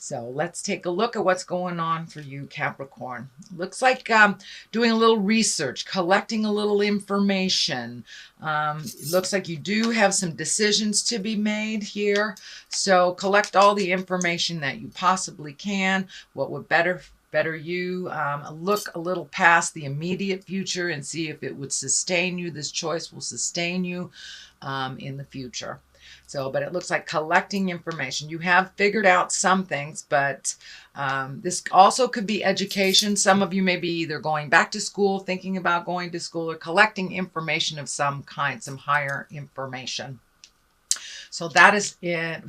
So let's take a look at what's going on for you, Capricorn. Looks like doing a little research, collecting a little information. It looks like you do have some decisions to be made here. So collect all the information that you possibly can. What would better you. Look a little past the immediate future and see if it would sustain you. This choice will sustain you in the future. So, but it looks like collecting information. You have figured out some things, but this also could be education. Some of you may be either going back to school, thinking about going to school, or collecting information of some kind, some higher information. So that is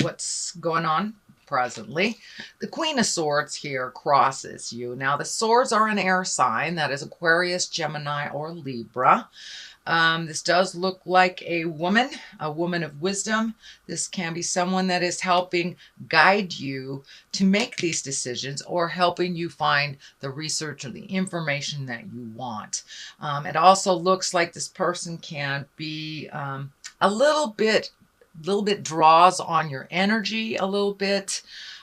what's going on presently. The Queen of Swords here crosses you. Now, the swords are an air sign. That is Aquarius, Gemini, or Libra. This does look like a woman of wisdom. This can be someone that is helping guide you to make these decisions or helping you find the research or the information that you want. It also looks like this person can be a little bit draws on your energy a little bit,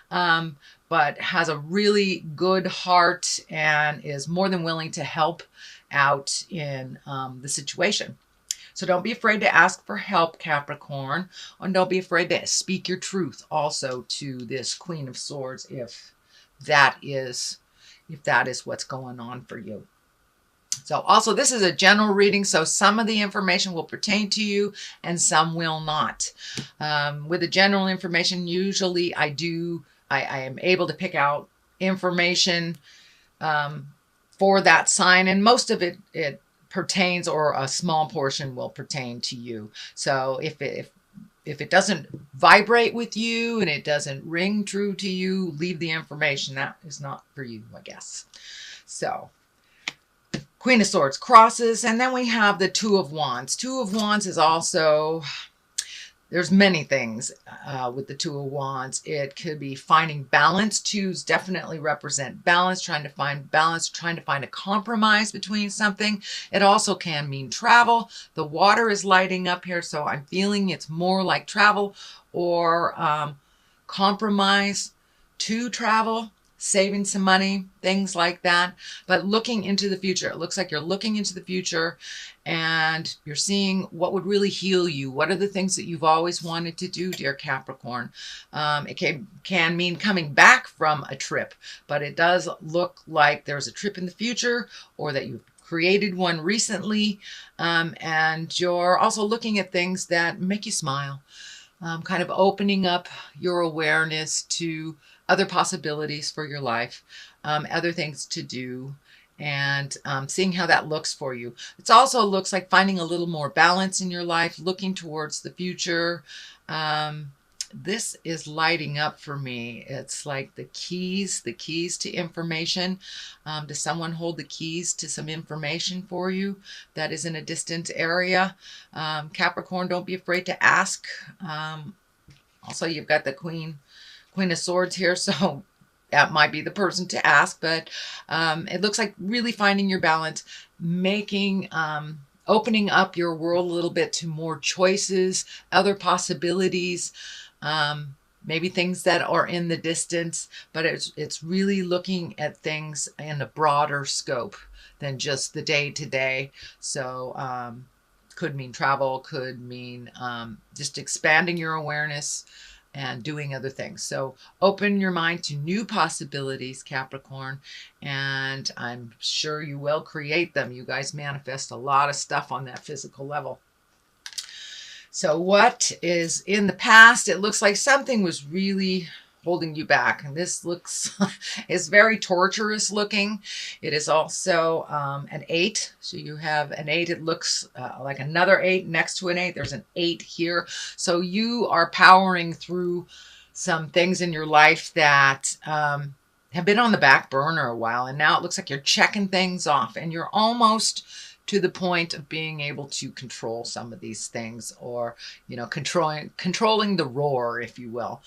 but has a really good heart and is more than willing to help out in the situation. So don't be afraid to ask for help, Capricorn, and don't be afraid to speak your truth also to this Queen of Swords if that is what's going on for you. So also, this is a general reading, so some of the information will pertain to you and some will not. With the general information, usually I am able to pick out information for that sign, and most of it pertains, or a small portion will pertain to you. So if it doesn't vibrate with you and it doesn't ring true to you, leave the information. That is not for you, I guess. So Queen of Swords crosses, and then we have the Two of Wands. Two of Wands is also, there's many things with the Two of Wands. It could be finding balance. Twos definitely represent balance, trying to find balance, trying to find a compromise between something. It also can mean travel. The water is lighting up here, so I'm feeling it's more like travel or compromise to travel, saving some money, things like that. But looking into the future, it looks like you're looking into the future and you're seeing what would really heal you. What are the things that you've always wanted to do, dear Capricorn? It can mean coming back from a trip, but it does look like there's a trip in the future, or that you've created one recently, and you're also looking at things that make you smile, kind of opening up your awareness to other possibilities for your life, other things to do, and seeing how that looks for you. It also looks like finding a little more balance in your life, looking towards the future. This is lighting up for me. It's like the keys to information. Does someone hold the keys to some information for you that is in a distant area? Capricorn, don't be afraid to ask. Also, you've got the Queen of Swords here, so that might be the person to ask, but it looks like really finding your balance, making, opening up your world a little bit to more choices, other possibilities, maybe things that are in the distance, but it's really looking at things in a broader scope than just the day-to-day. So could mean travel, could mean just expanding your awareness and doing other things. So open your mind to new possibilities, Capricorn, and I'm sure you will create them. You guys manifest a lot of stuff on that physical level. So what is in the past? It looks like something was really holding you back, and this looks is very torturous looking. It is also an 8, so you have an 8. It looks like another 8 next to an 8. There's an 8 here, so you are powering through some things in your life that have been on the back burner a while, and now it looks like you're checking things off, and you're almost to the point of being able to control some of these things, or, you know, controlling the roar, if you will.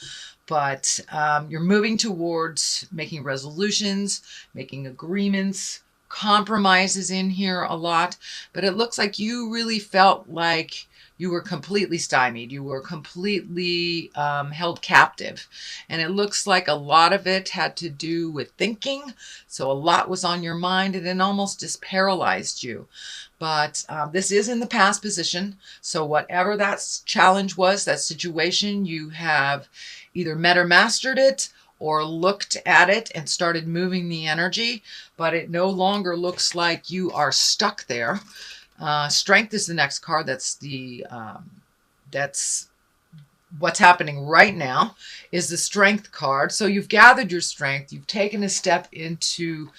But you're moving towards making resolutions, making agreements, compromises in here a lot. But it looks like you really felt like you were completely stymied. You were completely held captive. And it looks like a lot of it had to do with thinking. So a lot was on your mind, and it almost just paralyzed you. But this is in the past position. So whatever that challenge was, that situation, you have either met or mastered it, or looked at it and started moving the energy, but it no longer looks like you are stuck there. Strength is the next card. That's what's happening right now, is the strength card. So you've gathered your strength. You've taken a step into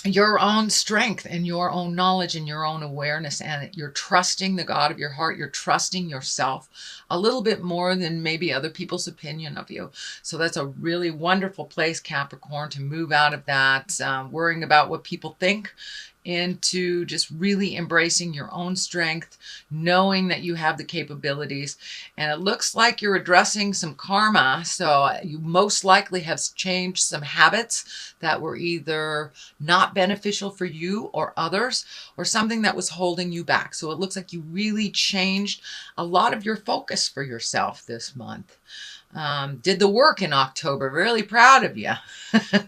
your own strength and your own knowledge and your own awareness, and you're trusting the God of your heart. You're trusting yourself a little bit more than maybe other people's opinion of you. So that's a really wonderful place, Capricorn, to move out of that worrying about what people think, into just really embracing your own strength, knowing that you have the capabilities. And it looks like you're addressing some karma. So you most likely have changed some habits that were either not beneficial for you or others, or something that was holding you back. So it looks like you really changed a lot of your focus for yourself this month. Did the work in October. Really proud of you.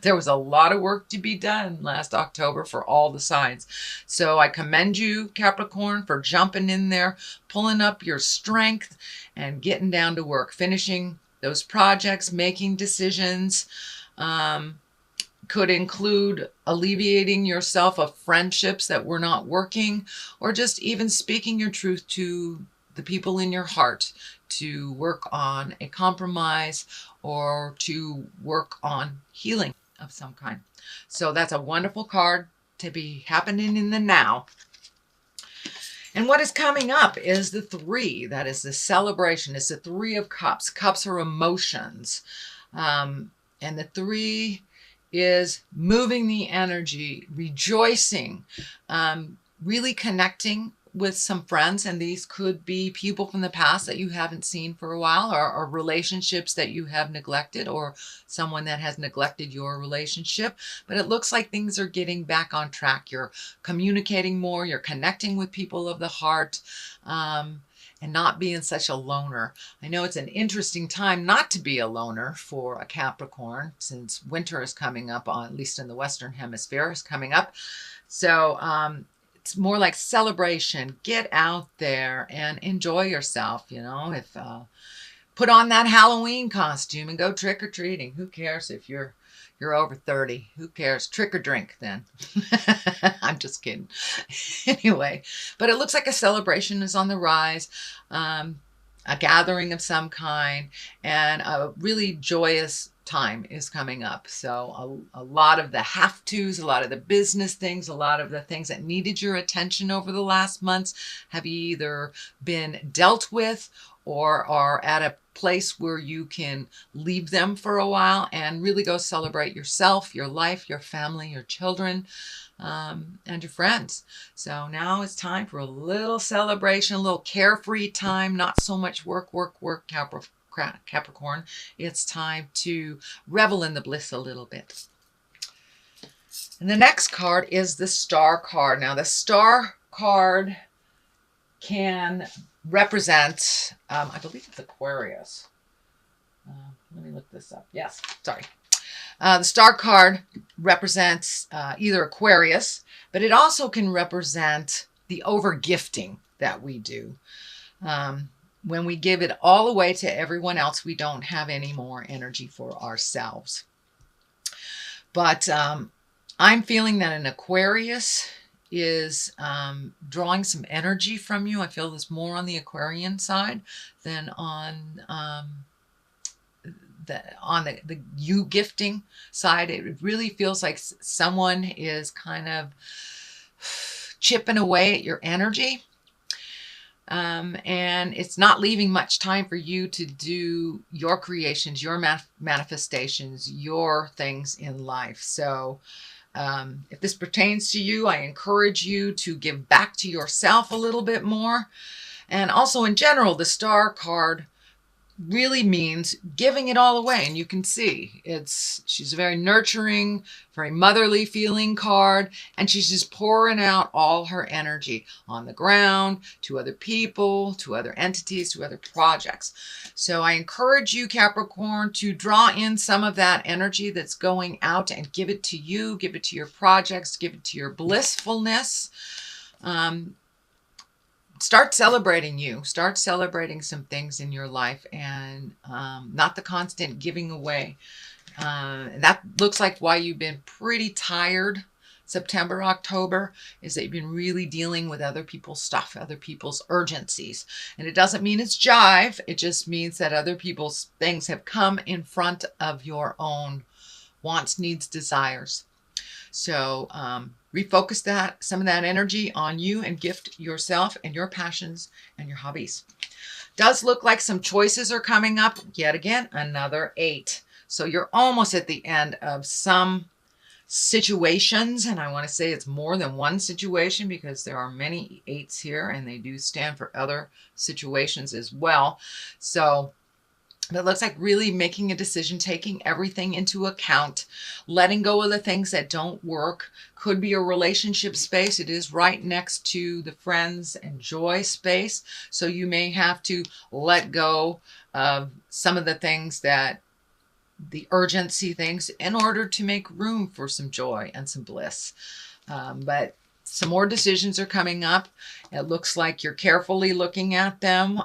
There was a lot of work to be done last October for all the signs. So I commend you, Capricorn, for jumping in there, pulling up your strength and getting down to work, finishing those projects, making decisions. Could include alleviating yourself of friendships that were not working, or just even speaking your truth to the people in your heart, to work on a compromise or to work on healing of some kind. So that's a wonderful card to be happening in the now. And what is coming up is the 3. That is the celebration. It's the 3 of Cups. Cups are emotions. And the 3 is moving the energy, rejoicing, really connecting with some friends. And these could be people from the past that you haven't seen for a while, or relationships that you have neglected, or someone that has neglected your relationship. But it looks like things are getting back on track. You're communicating more, you're connecting with people of the heart, and not being such a loner. I know it's an interesting time not to be a loner for a Capricorn, since winter is coming up, at least in the Western Hemisphere, is coming up. So it's more like celebration. Get out there and enjoy yourself. You know, if put on that Halloween costume and go trick-or-treating. Who cares if you're over 30? Who cares? Trick or drink then. I'm just kidding. Anyway, but it looks like a celebration is on the rise, a gathering of some kind, and a really joyous time is coming up. So a lot of the have-tos, a lot of the business things, a lot of the things that needed your attention over the last months have either been dealt with or are at a place where you can leave them for a while and really go celebrate yourself, your life, your family, your children, and your friends. So now it's time for a little celebration, a little carefree time, not so much work, Capricorn. It's time to revel in the bliss a little bit. And the next card is the Star card. Now the Star card can represent, I believe it's Aquarius. Let me look this up. Yes, sorry. The Star card represents either Aquarius, but it also can represent the over-gifting that we do. When we give it all away to everyone else, we don't have any more energy for ourselves. But I'm feeling that an Aquarius is drawing some energy from you. I feel this more on the Aquarian side than on the you gifting side. It really feels like someone is kind of chipping away at your energy. And it's not leaving much time for you to do your creations, your manifestations, your things in life. So if this pertains to you, I encourage you to give back to yourself a little bit more. And also in general, the Star card really means giving it all away. And you can see she's a very nurturing, very motherly feeling card. And she's just pouring out all her energy on the ground, to other people, to other entities, to other projects. So I encourage you, Capricorn, to draw in some of that energy that's going out and give it to you, give it to your projects, give it to your blissfulness. Start celebrating you. Start celebrating some things in your life, and not the constant giving away. That looks like why you've been pretty tired September, October, is that you've been really dealing with other people's stuff, other people's urgencies. And it doesn't mean it's jive. It just means that other people's things have come in front of your own wants, needs, desires. So refocus some of that energy on you and gift yourself and your passions and your hobbies. Does look like some choices are coming up. Yet again, another 8. So you're almost at the end of some situations. And I want to say it's more than one situation, because there are many 8s here and they do stand for other situations as well. So it looks like really making a decision, taking everything into account, letting go of the things that don't work. Could be a relationship space. It is right next to the friends and joy space. So you may have to let go of some of the things the urgency things, in order to make room for some joy and some bliss. But some more decisions are coming up. It looks like you're carefully looking at them.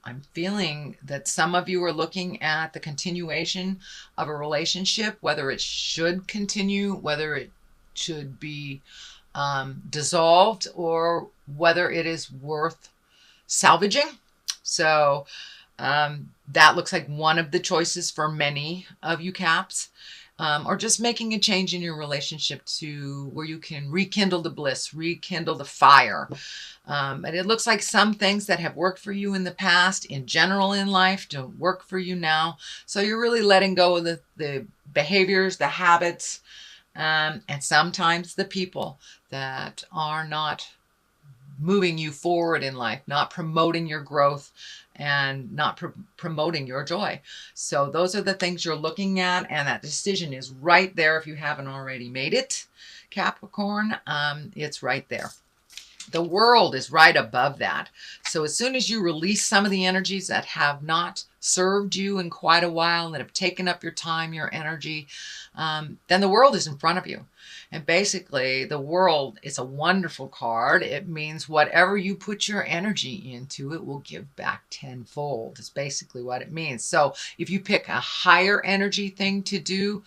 I'm feeling that some of you are looking at the continuation of a relationship, whether it should continue, whether it should be dissolved, or whether it is worth salvaging. So that looks like one of the choices for many of you Caps. Or just making a change in your relationship to where you can rekindle the bliss, rekindle the fire. And it looks like some things that have worked for you in the past, in general in life, don't work for you now. So you're really letting go of the behaviors, the habits, and sometimes the people that are not moving you forward in life, not promoting your growth, and not promoting your joy. So those are the things you're looking at, and that decision is right there. If you haven't already made it, Capricorn, it's right there. The world is right above that. So as soon as you release some of the energies that have not served you in quite a while, that have taken up your time, your energy, then the world is in front of you. And basically, the world is a wonderful card. It means whatever you put your energy into, it will give back tenfold. Is basically what it means. So if you pick a higher energy thing to do,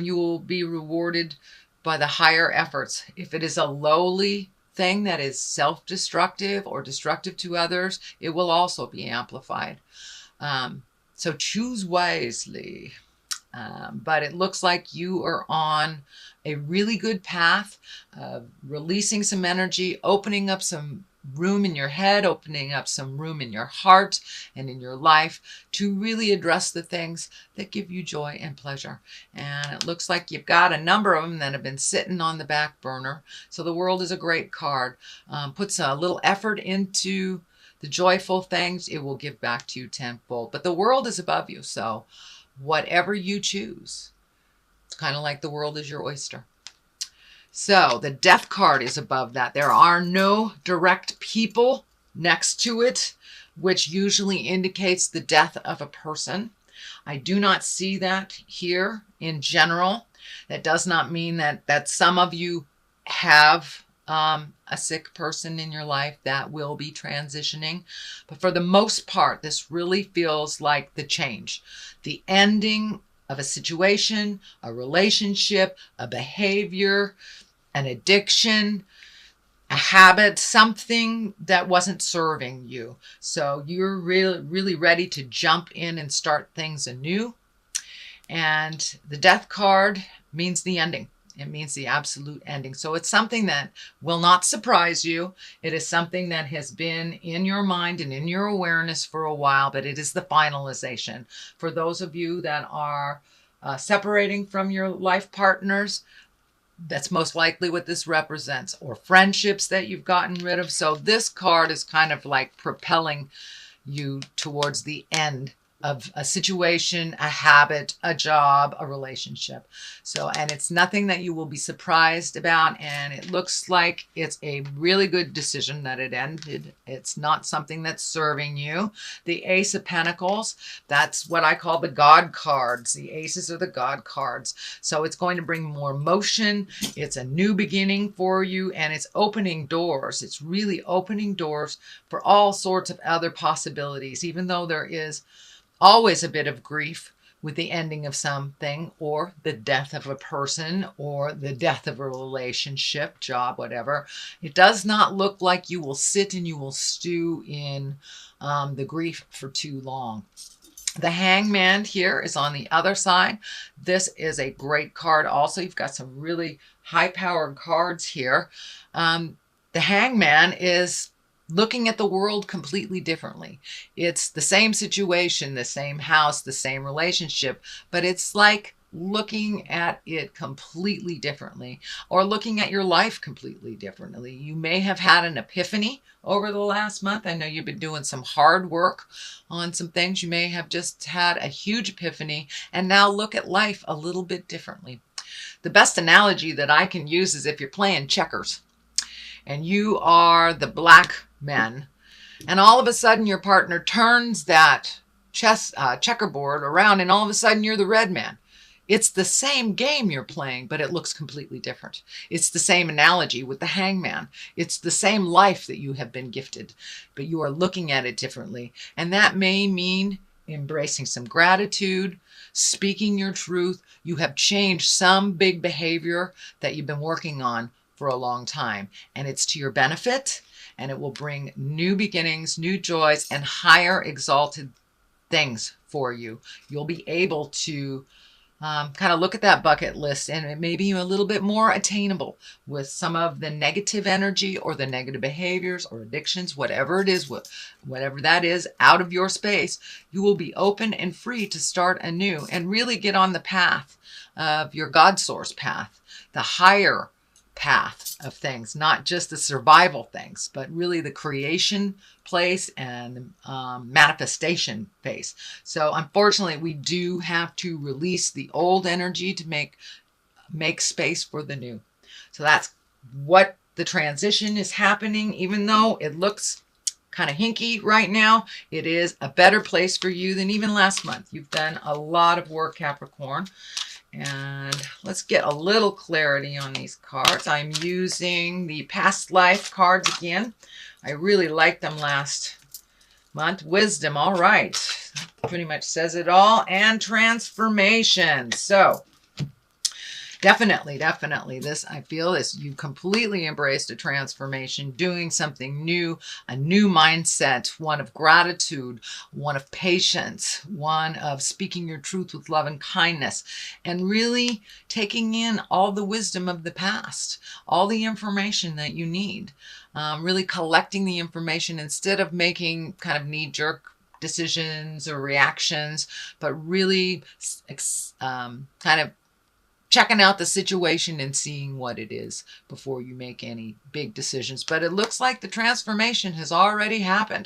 you will be rewarded by the higher efforts. If it is a lowly thing that is self-destructive or destructive to others, it will also be amplified. So choose wisely. But it looks like you are on a really good path of releasing some energy, opening up some room in your head, opening up some room in your heart and in your life to really address the things that give you joy and pleasure. And it looks like you've got a number of them that have been sitting on the back burner. So the world is a great card. Puts a little effort into the joyful things, it will give back to you tenfold. But the world is above you, so whatever you choose, it's kind of like the world is your oyster. So the death card is above that. There are no direct people next to it, which usually indicates the death of a person. I do not see that here in general. That does not mean that some of you have a sick person in your life that will be transitioning. But for the most part, this really feels like the change, the ending of a situation, a relationship, a behavior, an addiction, a habit, something that wasn't serving you. So you're really ready to jump in and start things anew. And the death card means the ending. It means the absolute ending. So it's something that will not surprise you. It is something that has been in your mind and in your awareness for a while, but it is the finalization. For those of you that are separating from your life partners, that's most likely what this represents, or friendships that you've gotten rid of. So this card is kind of like propelling you towards the end of a situation, a habit, a job, a relationship. So, and it's nothing that you will be surprised about. And it looks like it's a really good decision that it ended. It's not something that's serving you. The Ace of Pentacles, that's what I call the God cards. The aces are the God cards. So it's going to bring more motion. It's a new beginning for you, and it's opening doors. It's really opening doors for all sorts of other possibilities, even though there is always a bit of grief with the ending of something, or the death of a person, or the death of a relationship, job, whatever. It does not look like you will sit and you will stew in the grief for too long. The Hangman here is on the other side. This is a great card also. You've got some really high-powered cards here. The Hangman is looking at the world completely differently. It's the same situation, the same house, the same relationship, but it's like looking at it completely differently, or looking at your life completely differently. You may have had an epiphany over the last month. I know you've been doing some hard work on some things. You may have just had a huge epiphany and now look at life a little bit differently. The best analogy that I can use is if you're playing checkers and you are the black man, and all of a sudden your partner turns that checkerboard around, and all of a sudden you're the red man. It's the same game you're playing, but it looks completely different. It's the same analogy with the Hangman. It's the same life that you have been gifted, but you are looking at it differently. And that may mean embracing some gratitude, speaking your truth. You have changed some big behavior that you've been working on for a long time, and it's to your benefit, and it will bring new beginnings, new joys, and higher exalted things for you. You'll be able to kind of look at that bucket list, and it may be a little bit more attainable with some of the negative energy or the negative behaviors or addictions, whatever it is, whatever that is, out of your space. You will be open and free to start anew and really get on the path of your God source path, the higher path of things, not just the survival things, but really the creation place and manifestation phase. So unfortunately, we do have to release the old energy to make space for the new. So that's what the transition is happening. Even though it looks kind of hinky right now, it is a better place for you than even last month. You've done a lot of work, Capricorn. And let's get a little clarity on these cards. I'm using the past life cards again. I really liked them last month. Wisdom, all right. Pretty much says it all. And transformation. So definitely, this, I feel, is you completely embraced a transformation, doing something new, a new mindset, one of gratitude, one of patience, one of speaking your truth with love and kindness, and really taking in all the wisdom of the past, all the information that you need, really collecting the information instead of making kind of knee-jerk decisions or reactions, but really kind of checking out the situation and seeing what it is before you make any big decisions. But it looks like the transformation has already happened.